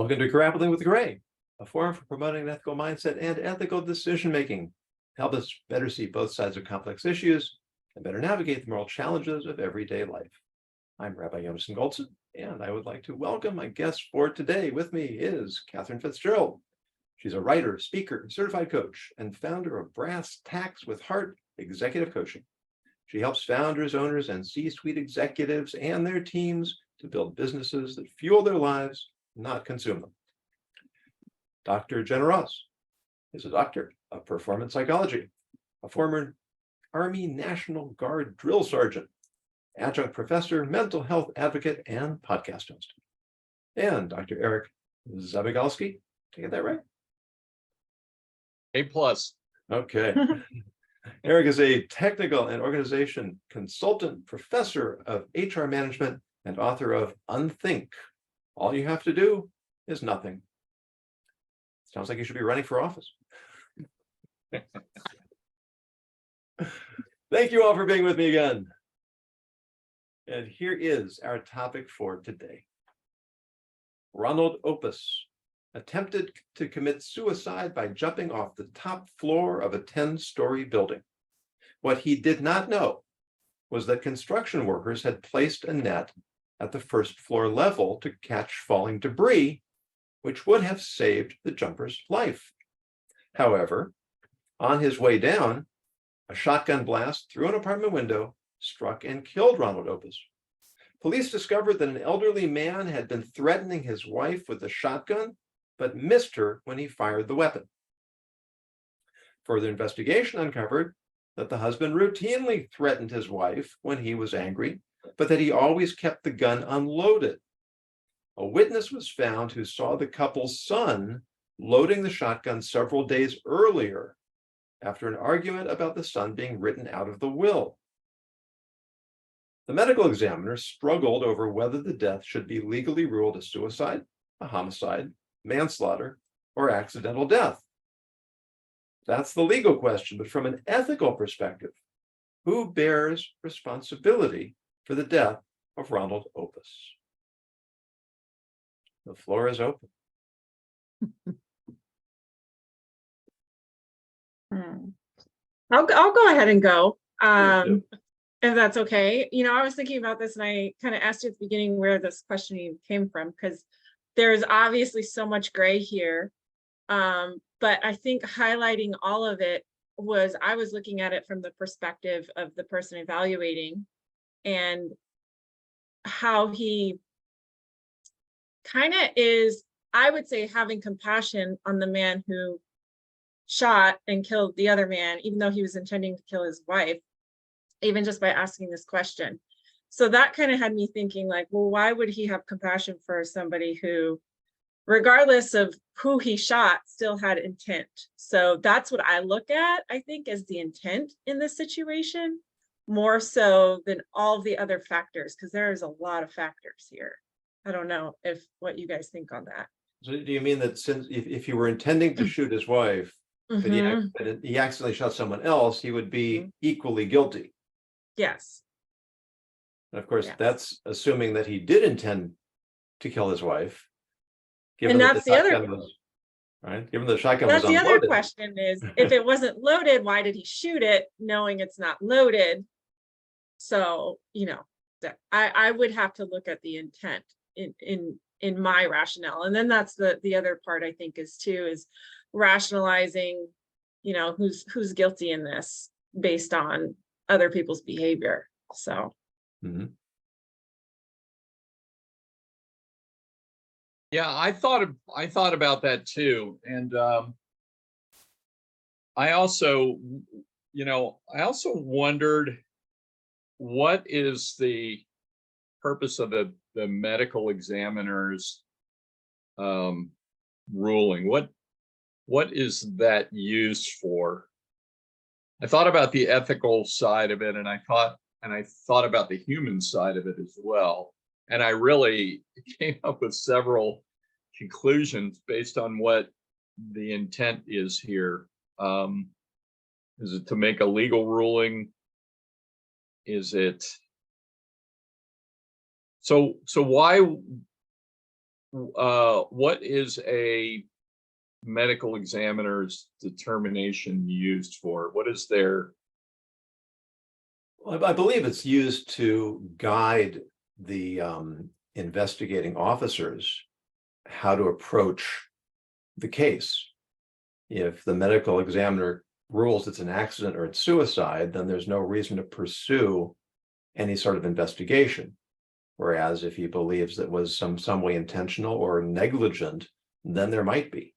Welcome to Grappling with Gray, a forum for promoting an ethical mindset and ethical decision-making. Help us better see both sides of complex issues and better navigate the moral challenges of everyday life. I'm Rabbi Yonason Goldson, and I would like to welcome my guest for today. With me is Catherine Fitzgerald. She's a writer, speaker, certified coach, and founder of Brass Tacks with Heart Executive Coaching. She helps founders, owners, and C-suite executives and their teams to build businesses that fuel their lives, not consume them. Dr. Jenna Ross is a doctor of performance psychology, a former Army National Guard drill sergeant, adjunct professor, mental health advocate, and podcast host. And Dr. Eric Zabigalski, did I get that right? A+. Okay. Eric is a technical and organization consultant, professor of HR management, and author of Unthink. All you have to do is nothing. Sounds like you should be running for office. Thank you all for being with me again. And here is our topic for today. Ronald Opus attempted to commit suicide by jumping off the top floor of a 10-story building. What he did not know was that construction workers had placed a net at the first floor level to catch falling debris, which would have saved the jumper's life. However, on his way down, a shotgun blast through an apartment window struck and killed Ronald Opus. Police discovered that an elderly man had been threatening his wife with a shotgun, but missed her when he fired the weapon. Further investigation uncovered that the husband routinely threatened his wife when he was angry, but that he always kept the gun unloaded. A witness was found who saw the couple's son loading the shotgun several days earlier after an argument about the son being written out of the will. The medical examiner struggled over whether the death should be legally ruled a suicide, a homicide, manslaughter, or accidental death. That's the legal question, but from an ethical perspective, who bears responsibility for the death of Ronald Opus? The floor is open. I'll go ahead and go, Please do. if that's okay. You know, I was thinking about this and I kind of asked you at the beginning where this questioning came from, because there's obviously so much gray here. But I think highlighting all of it was, I was looking at it from the perspective of the person evaluating and how he kind of is, I would say, having compassion on the man who shot and killed the other man, even though he was intending to kill his wife, even just by asking this question. So that kind of had me thinking, like, well, why would he have compassion for somebody who, regardless of who he shot, still had intent? So that's what I look at, I think, as the intent in this situation, more so than all the other factors, because there is a lot of factors here. I don't know what you guys think on that. So do you mean that since if he were intending to shoot his wife, but he accidentally shot someone else, he would be equally guilty? Yes. And of course, Yes. that's assuming that he did intend to kill his wife. And that's the other right. Given the shotgun was that's the unloaded. other question is, if it wasn't loaded, why did he shoot it knowing it's not loaded? So, you know, that I would have to look at the intent in my rationale. And then that's the other part, I think, is rationalizing, you know, who's guilty in this based on other people's behavior. So Yeah, I thought about that too, and I also wondered, what is the purpose of the medical examiner's ruling? What is that used for? I thought about the ethical side of it, and I thought about the human side of it as well. And I really came up with several conclusions based on what the intent is here. Is it to make a legal ruling? Is it so why what is a medical examiner's determination used for? What is their, I believe it's used to guide the investigating officers how to approach the case. If the medical examiner rules it's an accident or it's suicide, then there's no reason to pursue any sort of investigation. Whereas if he believes that was some way intentional or negligent, then there might be.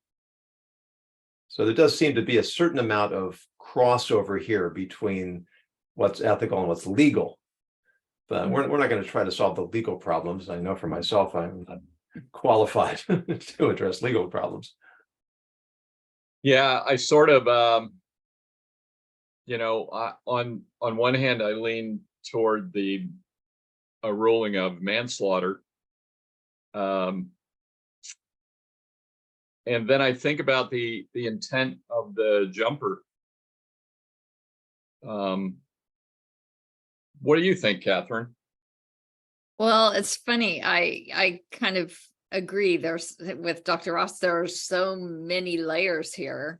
So there does seem to be a certain amount of crossover here between what's ethical and what's legal. But we're not going to try to solve the legal problems. I know for myself, I'm not qualified to address legal problems. yeah, I sort of, on one hand, I lean toward a ruling of manslaughter. And then I think about the intent of the jumper. What do you think, Catherine? Well, it's funny. I kind of agree. There's with Dr. Ross, there are so many layers here.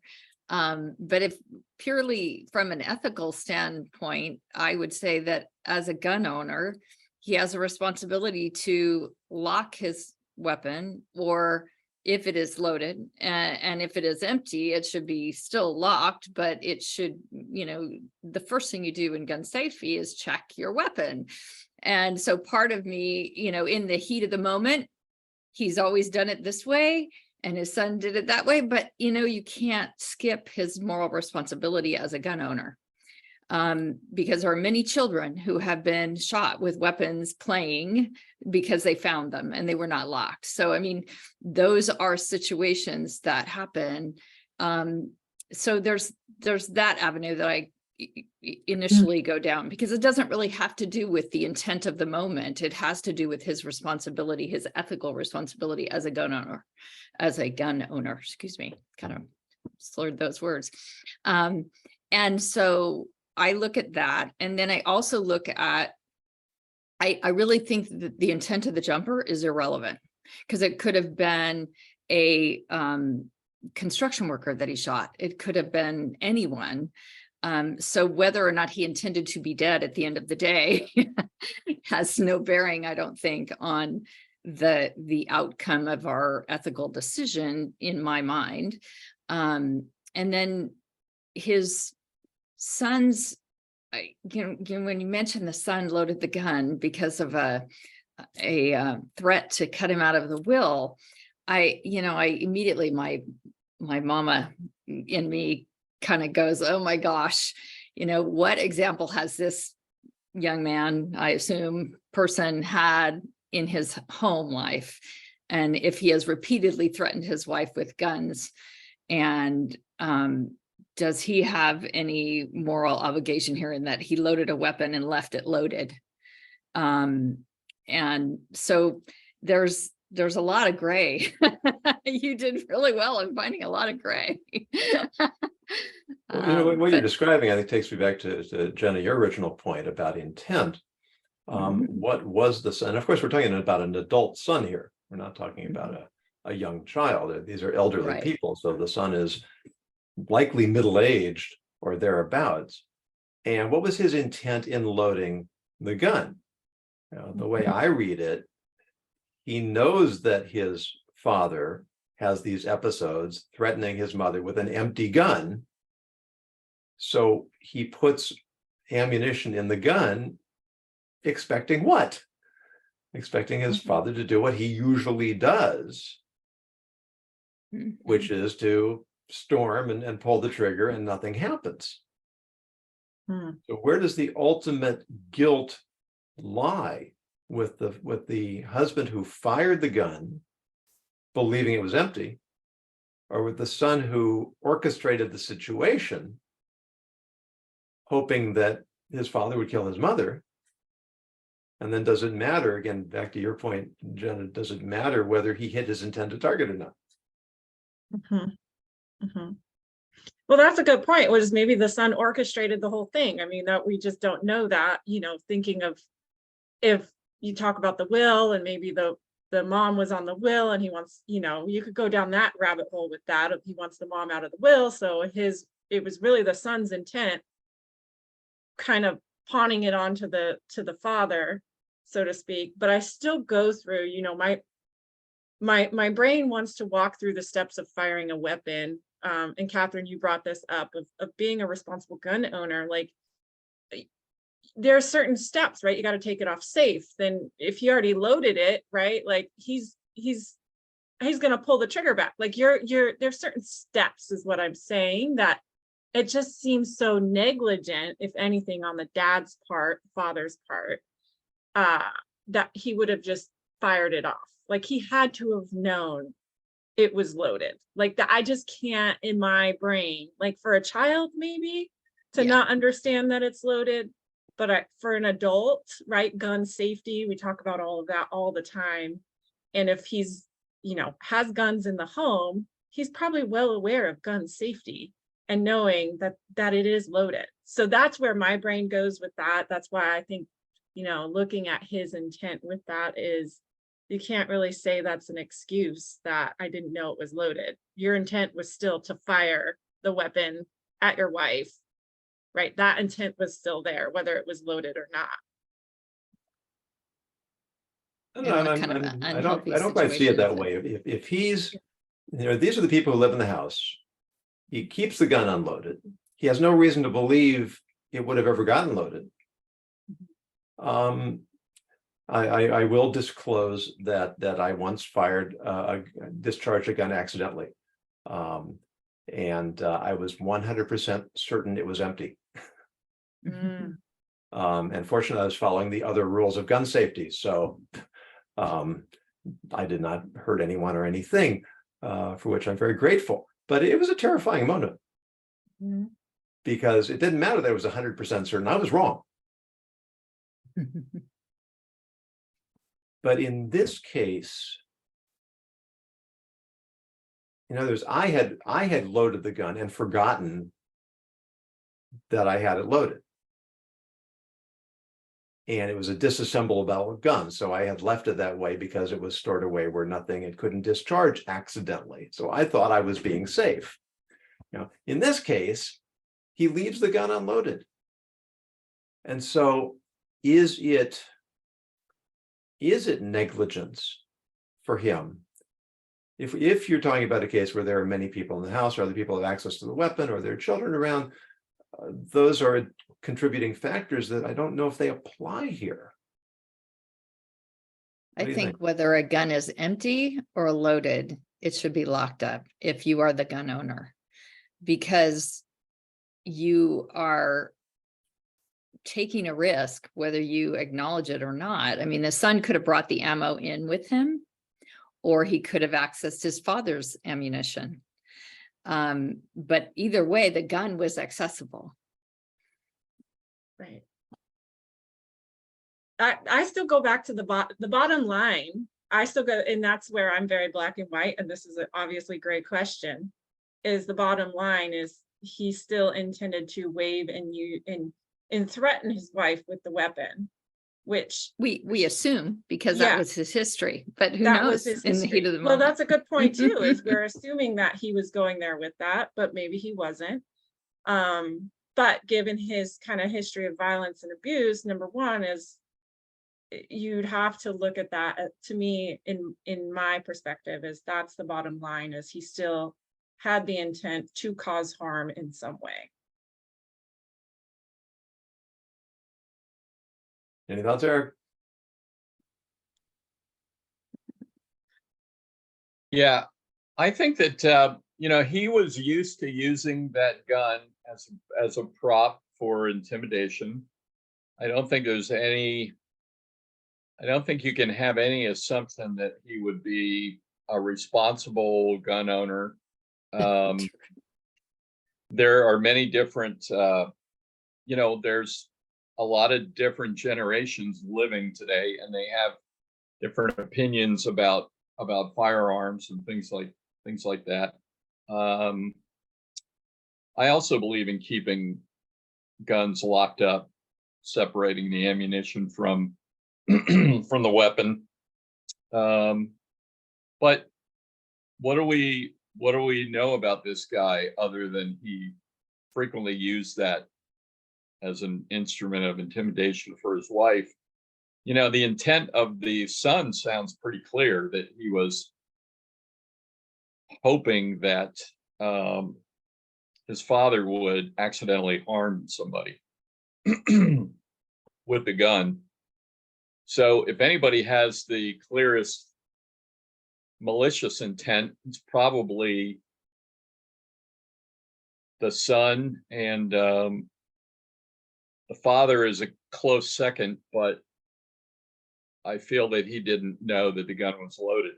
But if purely from an ethical standpoint, I would say that as a gun owner, he has a responsibility to lock his weapon, or if it is loaded, and if it is empty, it should be still locked, but it should, the first thing you do in gun safety is check your weapon. And so part of me, in the heat of the moment, he's always done it this way, and his son did it that way, but you can't skip his moral responsibility as a gun owner. Because there are many children who have been shot with weapons playing because they found them and they were not locked. So, I mean, those are situations that happen. So there's that avenue that I initially go down, because it doesn't really have to do with the intent of the moment. It has to do with his responsibility, his ethical responsibility as a gun owner, excuse me, kind of slurred those words. And so I look at that, and then I also look at, I really think that the intent of the jumper is irrelevant, because it could have been a construction worker that he shot. It could have been anyone. So whether or not he intended to be dead at the end of the day has no bearing, I don't think, on the outcome of our ethical decision in my mind. And then his son's, when you mentioned the son loaded the gun because of a threat to cut him out of the will, I immediately, my mama in me kind of goes, oh my gosh, what example has this young man, I assume, person had in his home life? And if he has repeatedly threatened his wife with guns, and does he have any moral obligation here in that he loaded a weapon and left it loaded? And so there's a lot of gray. You did really well in finding a lot of gray. Well, what you're describing, I think, takes me back to Jenna, your original point about intent. What was the son? Of course, we're talking about an adult son here. We're not talking about a young child. These are elderly people. So the son is likely middle-aged or thereabouts. And what was his intent in loading the gun? The way I read it, he knows that his father has these episodes threatening his mother with an empty gun. So he puts ammunition in the gun, expecting what? Expecting his father to do what he usually does, which is to storm and pull the trigger, and nothing happens. So where does the ultimate guilt lie? With the husband who fired the gun, believing it was empty, or with the son who orchestrated the situation, hoping that his father would kill his mother? And then does it matter, again, back to your point, Jenna, does it matter whether he hit his intended target or not? Well, that's a good point, was maybe the son orchestrated the whole thing. I mean, that we just don't know that, thinking of, if you talk about the will and maybe the the mom was on the will and he wants, you could go down that rabbit hole with that. He wants the mom out of the will. So it was really the son's intent, kind of pawning it on to the father, so to speak. But I still go through, my brain wants to walk through the steps of firing a weapon. And Catherine, you brought this up of being a responsible gun owner. Like, there are certain steps, right? You got to take it off safe. Then if he already loaded it, right? Like he's going to pull the trigger back. Like there's certain steps is what I'm saying, that it just seems so negligent, if anything, on the dad's part, father's part, that he would have just fired it off. Like he had to have known it was loaded. Like that, I just can't in my brain, like for a child, maybe to not understand that it's loaded. But for an adult, right, gun safety, we talk about all of that all the time. And if he's, has guns in the home, he's probably well aware of gun safety and knowing that it is loaded. So that's where my brain goes with that. That's why I think, looking at his intent with that is, you can't really say that's an excuse that I didn't know it was loaded. Your intent was still to fire the weapon at your wife. Right, that intent was still there, whether it was loaded or not. I don't quite see it that way. If he's, these are the people who live in the house. He keeps the gun unloaded. He has no reason to believe it would have ever gotten loaded. I will disclose that I once discharged a gun accidentally, and I was 100% certain it was empty. And fortunately, I was following the other rules of gun safety, so I did not hurt anyone or anything, for which I'm very grateful. But it was a terrifying moment, because it didn't matter that I was 100% certain. I was wrong. But in this case, I had loaded the gun and forgotten that I had it loaded. And it was a disassemblable gun. So I had left it that way because it was stored away where it couldn't discharge accidentally. So I thought I was being safe. In this case, he leaves the gun unloaded. And so is it negligence for him? If you're talking about a case where there are many people in the house, or other people have access to the weapon, or there are children around, those are contributing factors that I don't know if they apply here. I think whether a gun is empty or loaded, it should be locked up if you are the gun owner, because you are taking a risk, whether you acknowledge it or not. I mean, the son could have brought the ammo in with him, or he could have accessed his father's ammunition. But either way, the gun was accessible. Right. I still go back to the bottom line. I still go, and that's where I'm very black and white. And this is an obviously great question. Is the bottom line is he still intended to wave and threaten his wife with the weapon, which we assume, because that was his history. But who knows in the heat of the moment? Well, that's a good point too. Is we're assuming that he was going there with that, but maybe he wasn't. But given his kind of history of violence and abuse, number one is you'd have to look at that. To me, in my perspective, is that's the bottom line, is he still had the intent to cause harm in some way. Any thoughts, Eric? Yeah, I think that he was used to using that gun as a prop for intimidation. I don't think you can have any assumption that he would be a responsible gun owner. There are many different, there's a lot of different generations living today, and they have different opinions about firearms and things like that. I also believe in keeping guns locked up, separating the ammunition from from the weapon. But what do we know about this guy other than he frequently used that as an instrument of intimidation for his wife? You know, the intent of the son sounds pretty clear, that he was hoping that his father would accidentally harm somebody with the gun. So if anybody has the clearest malicious intent, it's probably the son, and the father is a close second, but I feel that he didn't know that the gun was loaded.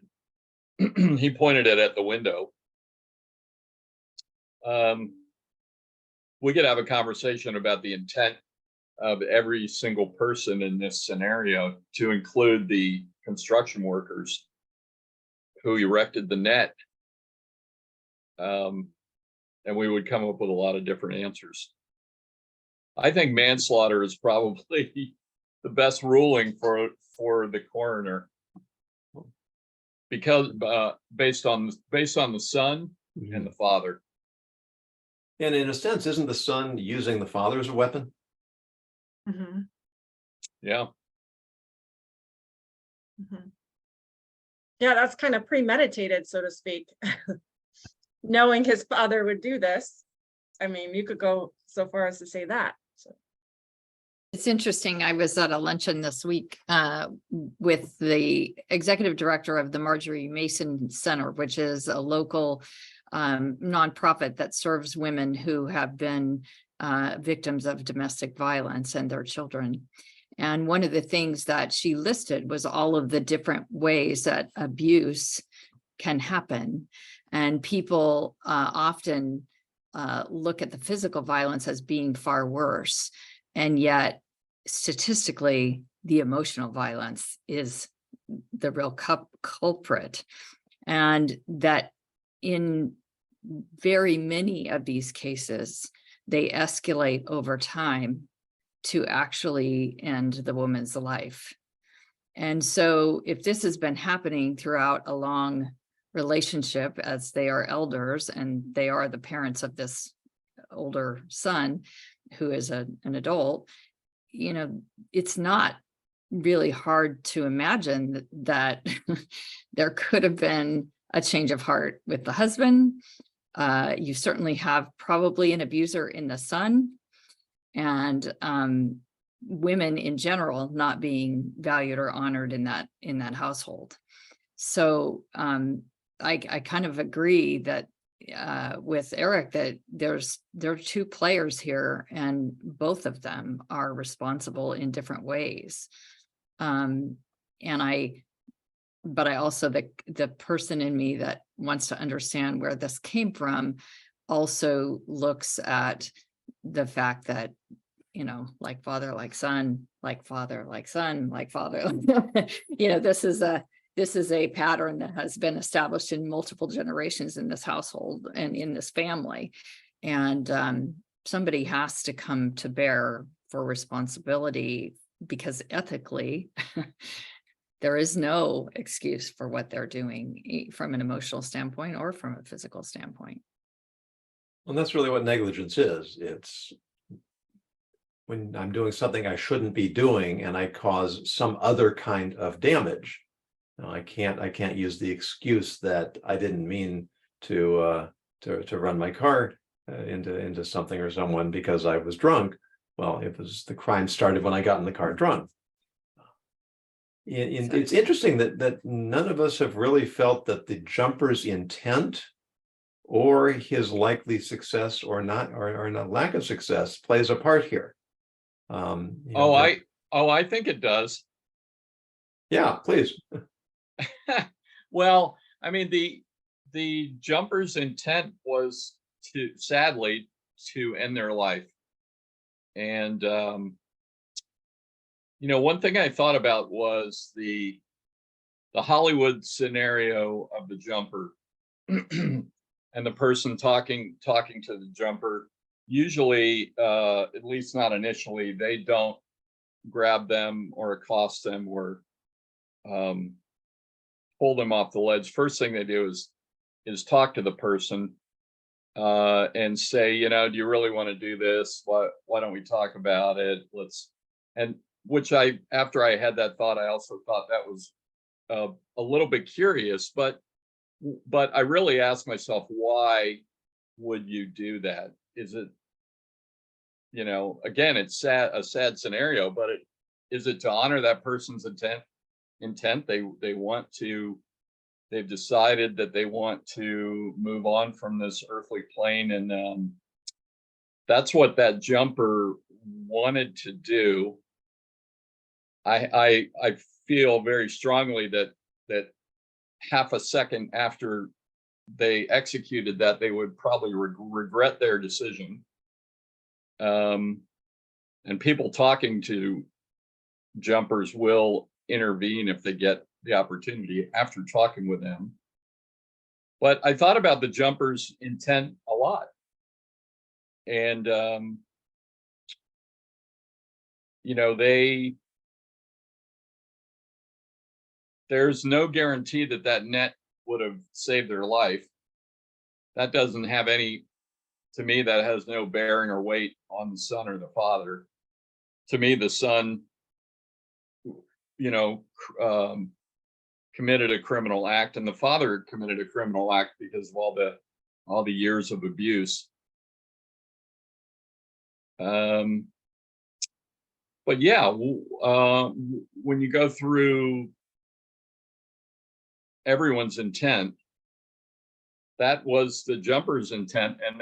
He pointed it at the window. We could have a conversation about the intent of every single person in this scenario, to include the construction workers who erected the net. And we would come up with a lot of different answers. I think manslaughter is probably the best ruling for the coroner, because based on the son and the father. And in a sense, isn't the son using the father as a weapon? Mhm, Yeah. mhm. Yeah, that's kind of premeditated, so to speak. Knowing his father would do this. I mean, you could go so far as to say that. So. It's interesting. I was at a luncheon this week with the executive director of the Marjorie Mason Center, which is a local nonprofit that serves women who have been victims of domestic violence and their children. And one of the things that she listed was all of the different ways that abuse can happen. And people often look at the physical violence as being far worse. And yet, statistically, the emotional violence is the real culprit. And that in very many of these cases, they escalate over time to actually end the woman's life. And so if this has been happening throughout a long relationship, as they are elders and they are the parents of this older son who is an adult, you know, it's not really hard to imagine that there could have been a change of heart with the husband. You certainly have probably an abuser in the son, and women in general not being valued or honored in that household. So I kind of agree that with Eric that there are two players here, and both of them are responsible in different ways. But I also, the person in me that wants to understand where this came from also looks at the fact that, you know, like father, like son, like father, like son, like father, you know, this is a pattern that has been established in multiple generations in this household and in this family. And somebody has to come to bear for responsibility, because ethically, there is no excuse for what they're doing from an emotional standpoint or from a physical standpoint. And that's really what negligence is. It's when I'm doing something I shouldn't be doing and I cause some other kind of damage. Now, I can't use the excuse that I didn't mean to run my car into something or someone because I was drunk. Well, it was the crime started when I got in the car drunk. It's interesting that none of us have really felt that the jumper's intent or his likely success or not lack of success plays a part here. I think it does. Yeah, please. Well, I mean, the jumper's intent was sadly to end their life. And you know, one thing I thought about was the Hollywood scenario of the jumper and the person talking to the jumper. Usually, at least not initially, they don't grab them or accost them or pull them off the ledge, first thing they do is talk to the person and say, you know, do you really want to do this? Why don't we talk about it? And which after I had that thought, I also thought that was a little bit curious, but I really asked myself, why would you do that? Is it, you know, again, it's a sad scenario, but is it to honor that person's intent? They've decided that they want to move on from this earthly plane, and that's what that jumper wanted to do. I feel very strongly that half a second after they executed that, they would probably regret their decision. And people talking to jumpers will intervene if they get the opportunity after talking with them. But I thought about the jumpers' intent a lot. And, you know, there's no guarantee that net would have saved their life. That doesn't have any, to me, that has no bearing or weight on the son or the father. To me, the son, you know, committed a criminal act, and the father committed a criminal act because of all the years of abuse. But yeah, when you go through everyone's intent, that was the jumper's intent, and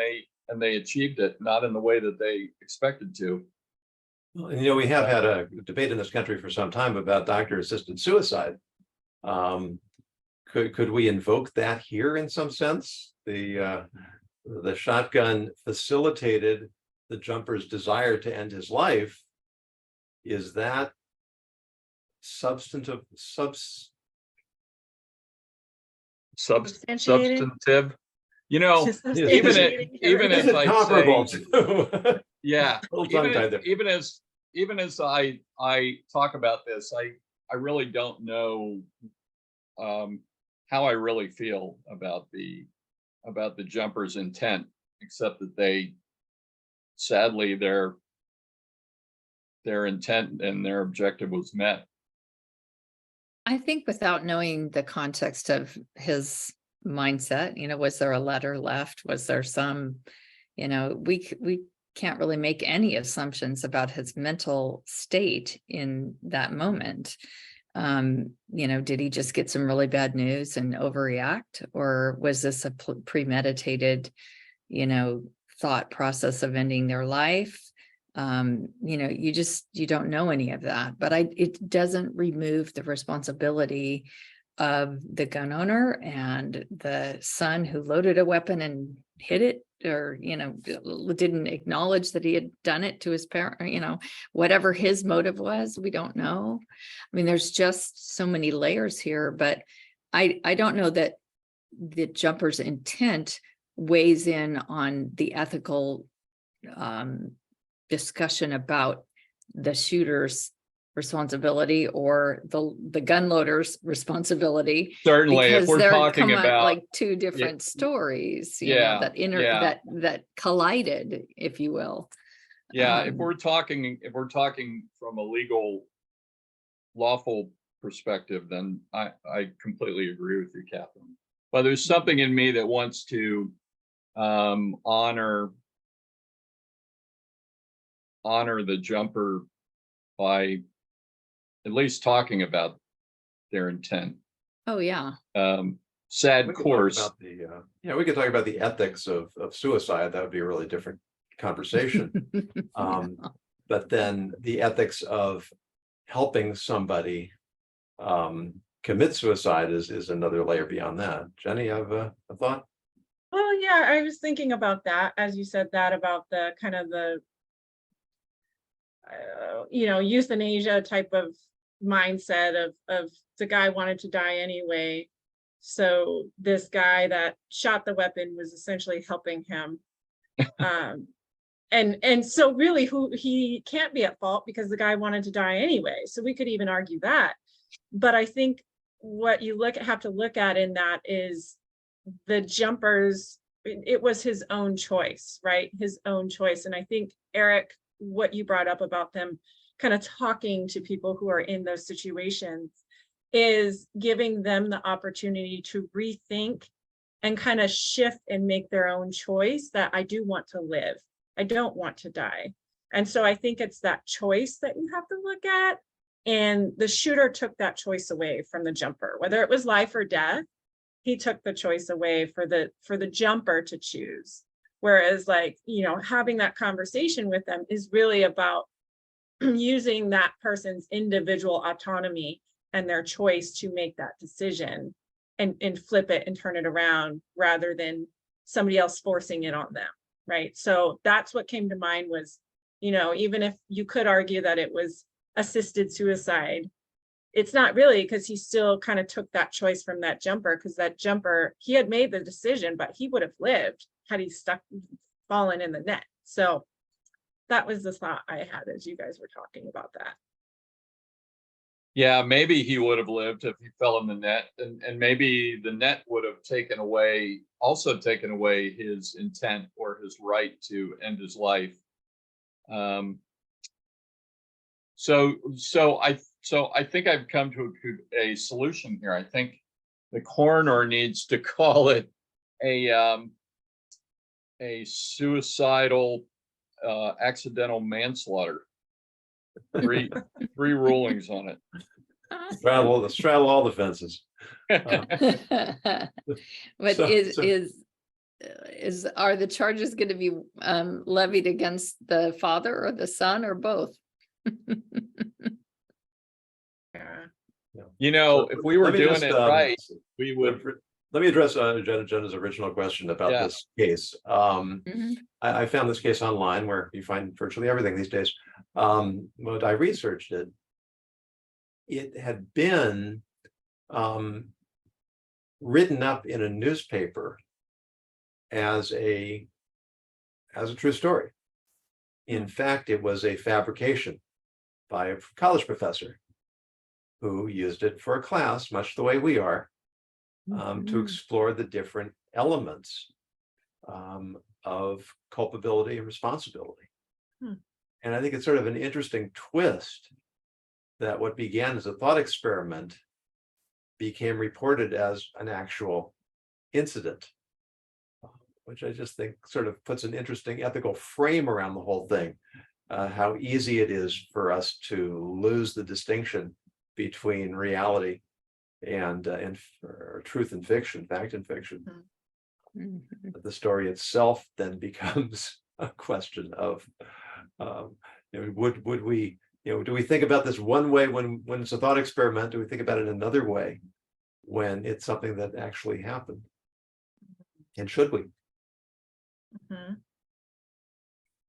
they achieved it, not in the way that they expected to. Well, and, you know, we have had a debate in this country for some time about doctor-assisted suicide. Could we invoke that here in some sense? The shotgun facilitated the jumper's desire to end his life. Is that substantive? Substantive, you know, Substantiating. even Is as it I comparable say, to? yeah, Little tongue-tied there. even as I talk about this, I really don't know how I really feel about the jumper's intent, except that sadly their intent and their objective was met. I think without knowing the context of his mindset, you know, was there a letter left? Was there some, you know, we can't really make any assumptions about his mental state in that moment. You know, did he just get some really bad news and overreact, or was this a premeditated, you know, thought process of ending their life? You know, you don't know any of that, but it doesn't remove the responsibility of the gun owner and the son who loaded a weapon and hit it, or, you know, didn't acknowledge that he had done it to his parent, or, you know, whatever his motive was, we don't know. I mean, there's just so many layers here, but I don't know that the jumper's intent weighs in on the ethical discussion about the shooter's responsibility or the gun loader's responsibility. Certainly, if we're talking about like two different stories, you know, that collided, if you will. Yeah, if we're talking from a legal, lawful perspective, then I completely agree with you, Catherine. But there's something in me that wants to honor the jumper by at least talking about their intent. Oh yeah. Sad We could course. talk about we could talk about the ethics of suicide. That would be a really different conversation. But then the ethics of helping somebody commit suicide is another layer beyond that. Jenny, you have a thought? Well, yeah, I was thinking about that as you said that about the kind of the you know, euthanasia type of mindset of the guy wanted to die anyway. So this guy that shot the weapon was essentially helping him. And so really he can't be at fault because the guy wanted to die anyway. So we could even argue that. But I think what you have to look at in that is the jumpers, it was his own choice, right? His own choice. And I think, Eric, what you brought up about them kind of talking to people who are in those situations is giving them the opportunity to rethink and kind of shift and make their own choice that I do want to live. I don't want to die. And so I think it's that choice that you have to look at. And the shooter took that choice away from the jumper, whether it was life or death. He took the choice away for the jumper to choose. Whereas, like, you know, having that conversation with them is really about using that person's individual autonomy and their choice to make that decision and flip it and turn it around rather than somebody else forcing it on them, right? So that's what came to mind was, you know, even if you could argue that it was assisted suicide, it's not really, because he still kind of took that choice from that jumper, because that jumper, he had made the decision, but he would have lived had he fallen in the net. So that was the thought I had as you guys were talking about that. Yeah, maybe he would have lived if he fell in the net, and maybe the net would have taken away his intent or his right to end his life. So I think I've come to a solution here. I think the coroner needs to call it a suicidal accidental manslaughter. Three rulings on it. Straddle all the fences. But are the charges going to be levied against the father or the son or both? You know, if we were Let me doing just, it right, we would. Let me address Jenna's original question about this case. I found this case online, where you find virtually everything these days. When I researched it, it had been written up in a newspaper as a true story. In fact, it was a fabrication by a college professor who used it for a class, much the way we are, to explore the different elements of culpability and responsibility. And I think it's sort of an interesting twist that what began as a thought experiment became reported as an actual incident, which I just think sort of puts an interesting ethical frame around the whole thing. How easy it is for us to lose the distinction between reality and truth and fiction, fact and fiction. The story itself then becomes a question of, would we, do we think about this one way when it's a thought experiment? Do we think about it another way when it's something that actually happened? And should we?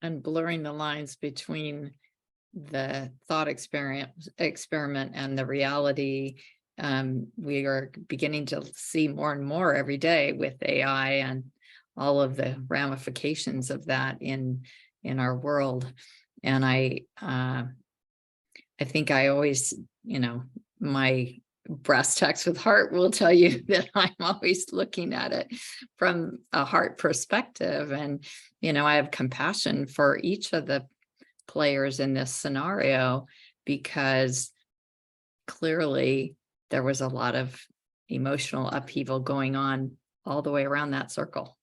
And blurring the lines between the thought experiment and the reality. We are beginning to see more and more every day with AI and all of the ramifications of that in our world. And I think I always, my brass tacks with heart will tell you that I'm always looking at it from a heart perspective. And, I have compassion for each of the players in this scenario, because clearly there was a lot of emotional upheaval going on all the way around that circle.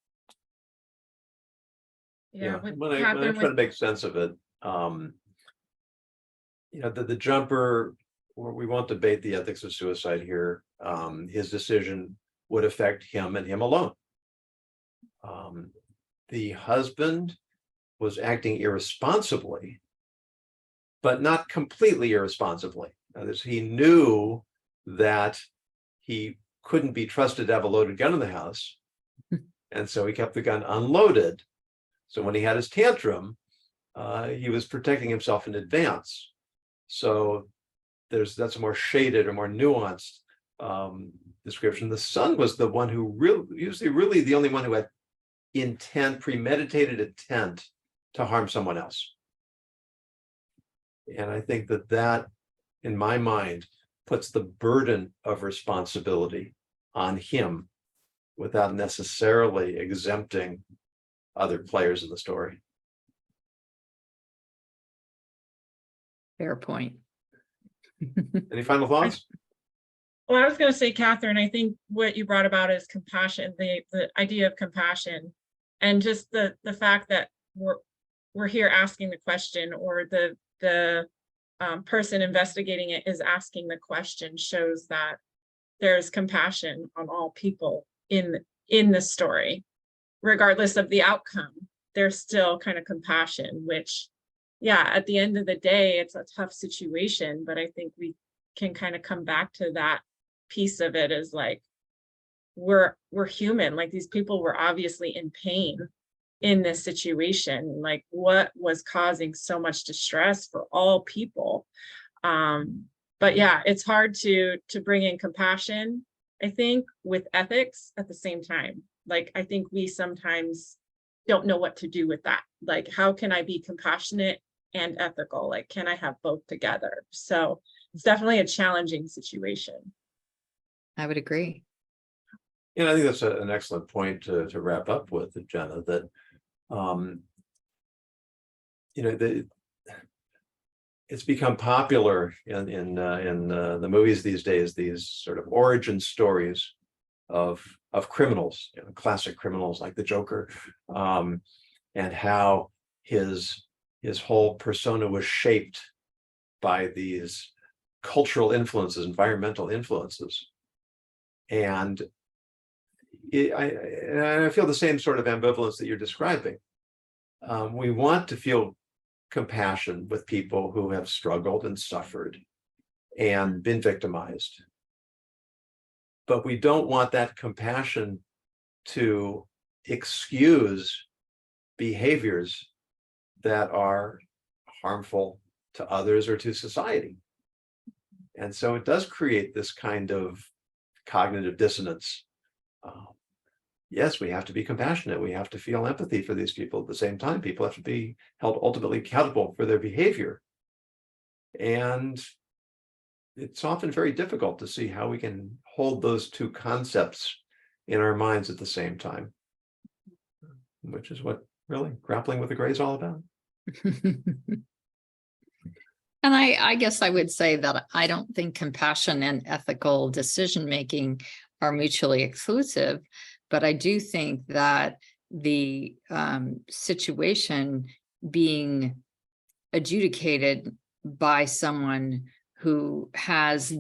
Yeah, when I try to make sense of it, the jumper, we won't debate the ethics of suicide here. His decision would affect him and him alone. The husband was acting irresponsibly, but not completely irresponsibly. He knew that he couldn't be trusted to have a loaded gun in the house, and so he kept the gun unloaded. So when he had his tantrum, he was protecting himself in advance. So that's a more shaded or more nuanced description. The son was the one who really the only one who had premeditated intent to harm someone else. And I think that in my mind, puts the burden of responsibility on him without necessarily exempting other players in the story. Fair point. Any final thoughts? Well, I was going to say, Catherine, I think what you brought about is compassion, the idea of compassion, and just the fact that we're here asking the question, or the person investigating it is asking the question, shows that there's compassion on all people in the story, regardless of the outcome. There's still kind of compassion, which, yeah, at the end of the day, it's a tough situation, but I think we can kind of come back to that piece of it, as like, we're human. Like, these people were obviously in pain in this situation. Like, what was causing so much distress for all people? But yeah, it's hard to bring in compassion, I think, with ethics at the same time. Like, I think we sometimes don't know what to do with that. Like, how can I be compassionate and ethical? Like, can I have both together? So it's definitely a challenging situation. I would agree. And I think that's an excellent point to wrap up with, Jenna, that it's become popular in the movies these days, these sort of origin stories of criminals, classic criminals like the Joker, and how his whole persona was shaped by these cultural influences, environmental influences. And I feel the same sort of ambivalence that you're describing. We want to feel compassion with people who have struggled and suffered and been victimized. But we don't want that compassion to excuse behaviors that are harmful to others or to society. And so it does create this kind of cognitive dissonance. Yes, we have to be compassionate. We have to feel empathy for these people. At the same time, people have to be held ultimately accountable for their behavior. And it's often very difficult to see how we can hold those two concepts in our minds at the same time, which is what really Grappling with the Gray is all about. And I guess I would say that I don't think compassion and ethical decision-making are mutually exclusive, but I do think that the situation being adjudicated by someone who has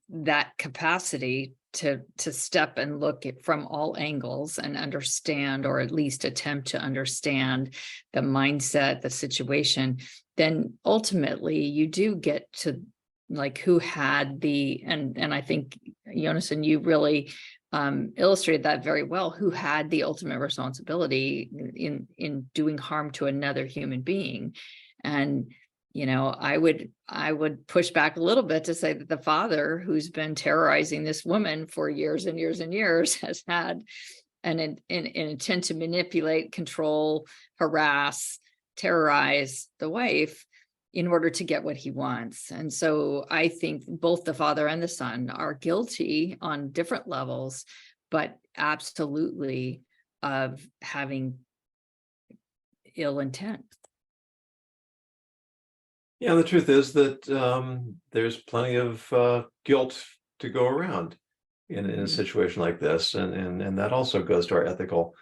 that capacity to step and look at from all angles and understand, or at least attempt to understand the mindset, the situation, then ultimately you do get to like who had the, and I think Jonas and you really illustrated that very well, who had the ultimate responsibility in doing harm to another human being. And I would push back a little bit to say that the father, who's been terrorizing this woman for years and years and years, has had an intent to manipulate, control, harass, terrorize the wife in order to get what he wants. And so I think both the father and the son are guilty on different levels, but absolutely of having ill intent. Yeah, the truth is that there's plenty of guilt to go around in a situation like this, and that also goes to our ethical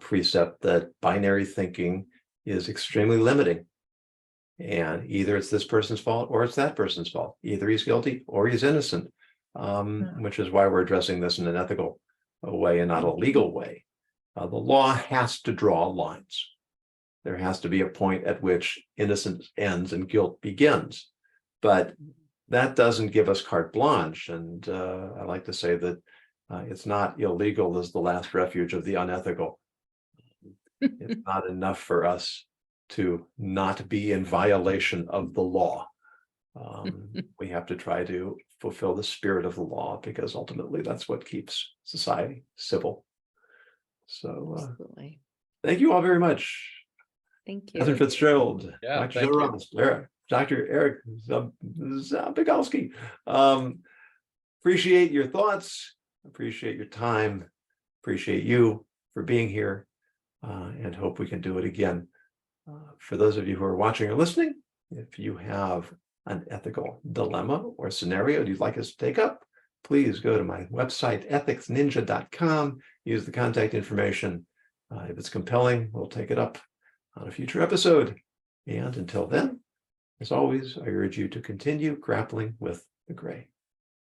precept that binary thinking is extremely limiting. And either it's this person's fault or it's that person's fault. Either he's guilty or he's innocent, which is why we're addressing this in an ethical way and not a legal way. The law has to draw lines. There has to be a point at which innocence ends and guilt begins. But that doesn't give us carte blanche. And I like to say that it's not illegal as the last refuge of the unethical. It's not enough for us to not be in violation of the law. We have to try to fulfill the spirit of the law, because ultimately that's what keeps society civil. So thank you all very much. Thank you. Catherine Fitzgerald, Yeah, Dr. thank Joe you. Robbins, Lara, Dr. Eric Zabigalski. Appreciate your thoughts, appreciate your time, appreciate you for being here, and hope we can do it again. For those of you who are watching or listening, if you have an ethical dilemma or scenario you'd like us to take up, please go to my website, ethicsninja.com, use the contact information. If it's compelling, we'll take it up on a future episode. And until then, as always, I urge you to continue grappling with the gray.